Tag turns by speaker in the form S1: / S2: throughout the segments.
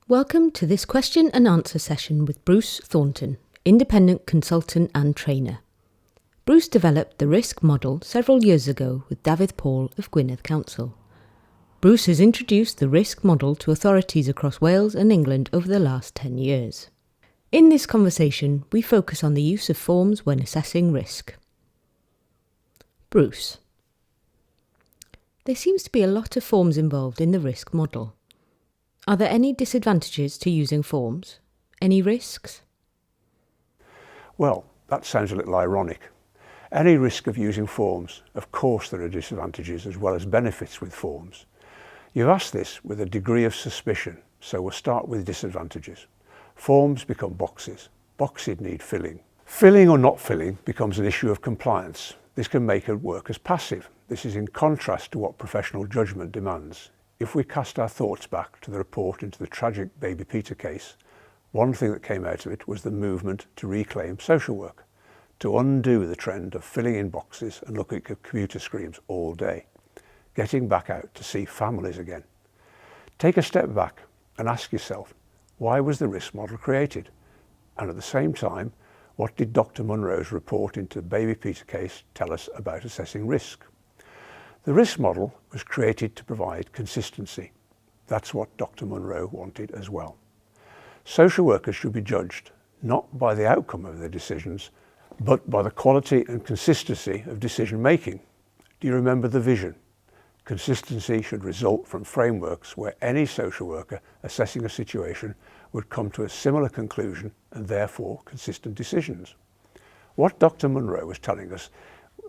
S1: Welcome to this question and answer session with Bruce Thornton, independent consultant and trainer. Bruce developed the risk model several years ago with David Paul of Gwynedd Council. Bruce has introduced the risk model to authorities across Wales and England over the last 10 years. In this conversation, we focus on the use of forms when assessing risk. Bruce. There seems to be a lot of forms involved in the risk model. Are there any disadvantages to using forms? Any risks?
S2: Well, that sounds a little ironic. Any risk of using forms, of course there are disadvantages as well as benefits with forms. You've asked this with a degree of suspicion, so we'll start with disadvantages. Forms become boxes. Boxes need filling. Filling or not filling becomes an issue of compliance. This can make it work as passive. This is in contrast to what professional judgment demands. If we cast our thoughts back to the report into the tragic Baby Peter case, one thing that came out of it was the movement to reclaim social work, to undo the trend of filling in boxes and looking at computer screens all day, getting back out to see families again. Take a step back and ask yourself, why was the risk model created? And at the same time, what did Dr. Munro's report into the Baby Peter case tell us about assessing risk? The risk model was created to provide consistency. That's what Dr. Munro wanted as well. Social workers should be judged not by the outcome of their decisions, but by the quality and consistency of decision making. Do you remember the vision? Consistency should result from frameworks where any social worker assessing a situation would come to a similar conclusion and therefore consistent decisions. What Dr. Munro was telling us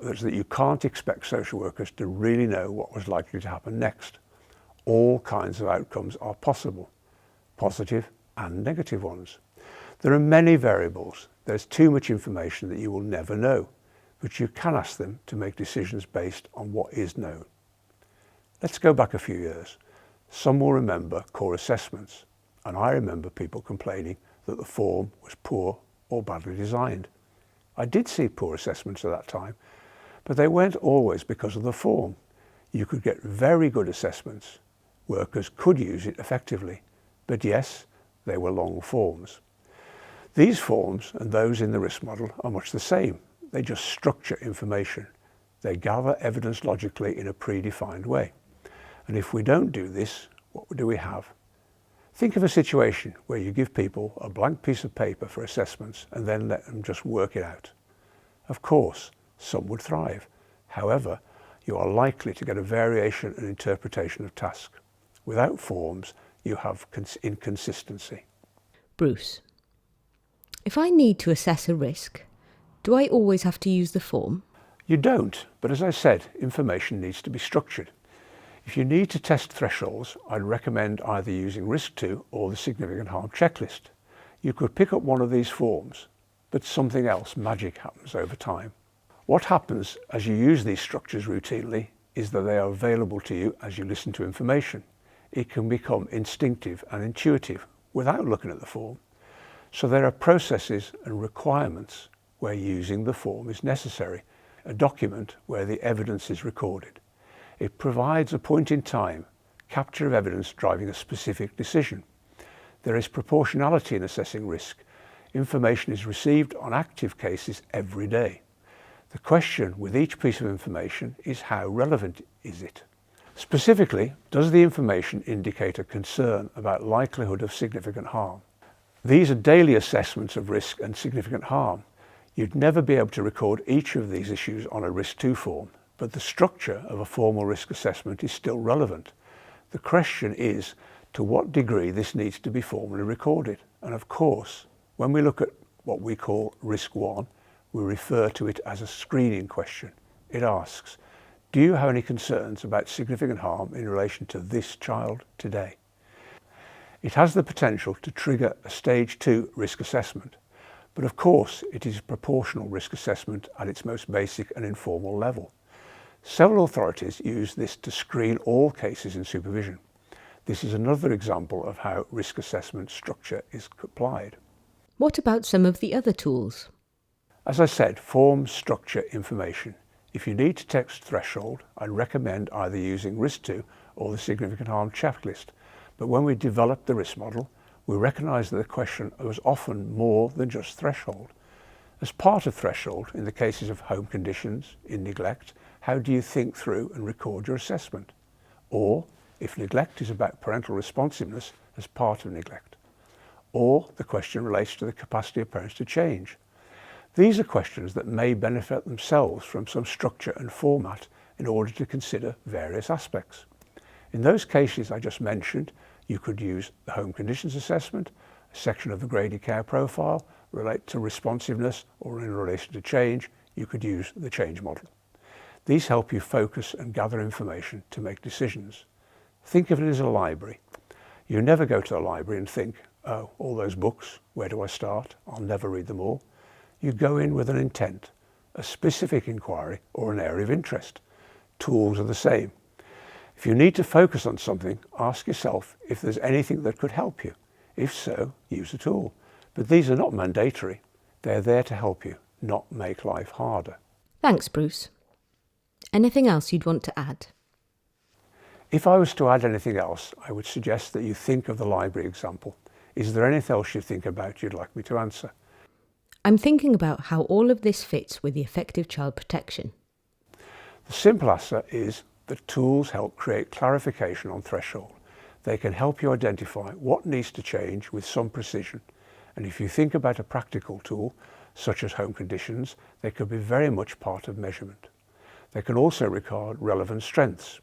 S2: was that you can't expect social workers to really know what was likely to happen next. All kinds of outcomes are possible, positive and negative ones. There are many variables. There's too much information that you will never know, but you can ask them to make decisions based on what is known. Let's go back a few years. Some will remember core assessments, and I remember people complaining that the form was poor or badly designed. I did see poor assessments at that time, but they weren't always because of the form. You could get very good assessments. Workers could use it effectively, but yes, they were long forms. These forms and those in the risk model are much the same. They just structure information. They gather evidence logically in a predefined way. And if we don't do this, what do we have? Think of a situation where you give people a blank piece of paper for assessments and then let them just work it out. Of course, some would thrive. However, you are likely to get a variation in interpretation of task. Without forms, you have inconsistency.
S1: Bruce. If I need to assess a risk, do I always have to use the form?
S2: You don't, but as I said, information needs to be structured. If you need to test thresholds, I'd recommend either using Risk2 or the Significant Harm Checklist. You could pick up one of these forms, but something else magic happens over time. What happens as you use these structures routinely is that they are available to you as you listen to information. It can become instinctive and intuitive without looking at the form. So there are processes and requirements where using the form is necessary, a document where the evidence is recorded. It provides a point in time, capture of evidence driving a specific decision. There is proportionality in assessing risk. Information is received on active cases every day. The question with each piece of information is how relevant is it? Specifically, does the information indicate a concern about likelihood of significant harm? These are daily assessments of risk and significant harm. You'd never be able to record each of these issues on a Risk2 form, but the structure of a formal risk assessment is still relevant. The question is to what degree this needs to be formally recorded. And of course, when we look at what we call Risk 1, we refer to it as a screening question. It asks, do you have any concerns about significant harm in relation to this child today? It has the potential to trigger a Stage 2 risk assessment, but of course it is a proportional risk assessment at its most basic and informal level. Several authorities use this to screen all cases in supervision. This is another example of how risk assessment structure is applied.
S1: What about some of the other tools?
S2: As I said, forms structure information. If you need to test threshold, I'd recommend either using Risk2 or the Significant Harm Checklist. But when we developed the risk model, we recognise that the question was often more than just threshold. As part of threshold, in the cases of home conditions, in neglect, how do you think through and record your assessment? Or, if neglect is about parental responsiveness, as part of neglect. Or the question relates to the capacity of parents to change. These are questions that may benefit themselves from some structure and format in order to consider various aspects. In those cases I just mentioned, you could use the home conditions assessment, a section of the Grady Care profile, relate to responsiveness, or in relation to change, you could use the change model. These help you focus and gather information to make decisions. Think of it as a library. You never go to the library and think, oh, all those books, where do I start? I'll never read them all. You go in with an intent, a specific inquiry or an area of interest. Tools are the same. If you need to focus on something, ask yourself if there's anything that could help you. If so, use a tool. But these are not mandatory. They're there to help you, not make life harder.
S1: Thanks, Bruce. Anything else you'd want to add?
S2: If I was to add anything else, I would suggest that you think of the library example. Is there anything else you think about you'd like me to answer?
S1: I'm thinking about how all of this fits with the effective child protection.
S2: The simple answer is that tools help create clarification on threshold. They can help you identify what needs to change with some precision. And if you think about a practical tool, such as home conditions, they could be very much part of measurement. They can also record relevant strengths.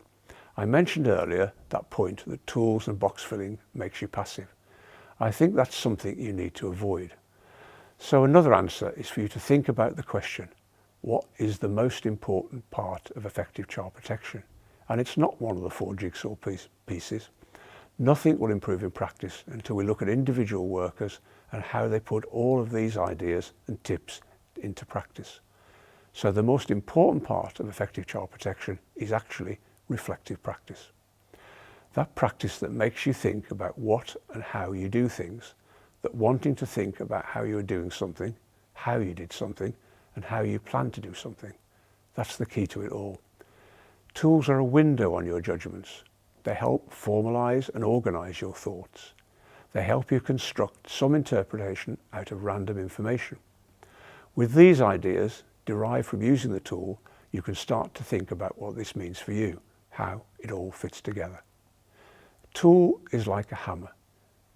S2: I mentioned earlier that point that tools and box filling makes you passive. I think that's something you need to avoid. So another answer is for you to think about the question, what is the most important part of effective child protection? And it's not one of the 4 jigsaw pieces. Nothing will improve in practice until we look at individual workers and how they put all of these ideas and tips into practice. So the most important part of effective child protection is actually reflective practice. That practice that makes you think about what and how you do things, that wanting to think about how you are doing something, how you did something, and how you plan to do something. That's the key to it all. Tools are a window on your judgments. They help formalize and organize your thoughts. They help you construct some interpretation out of random information. With these ideas derived from using the tool, you can start to think about what this means for you, how it all fits together. A tool is like a hammer.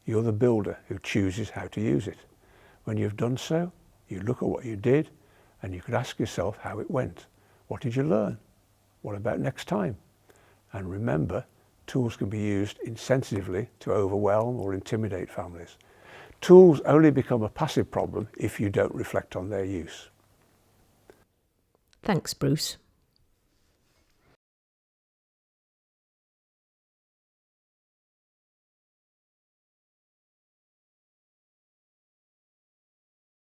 S2: You're the builder who chooses how to use it. When you've done so, you look at what you did and you could ask yourself how it went. What did you learn? What about next time? And remember, tools can be used insensitively to overwhelm or intimidate families. Tools only become a passive problem if you don't reflect on their use.
S1: Thanks, Bruce.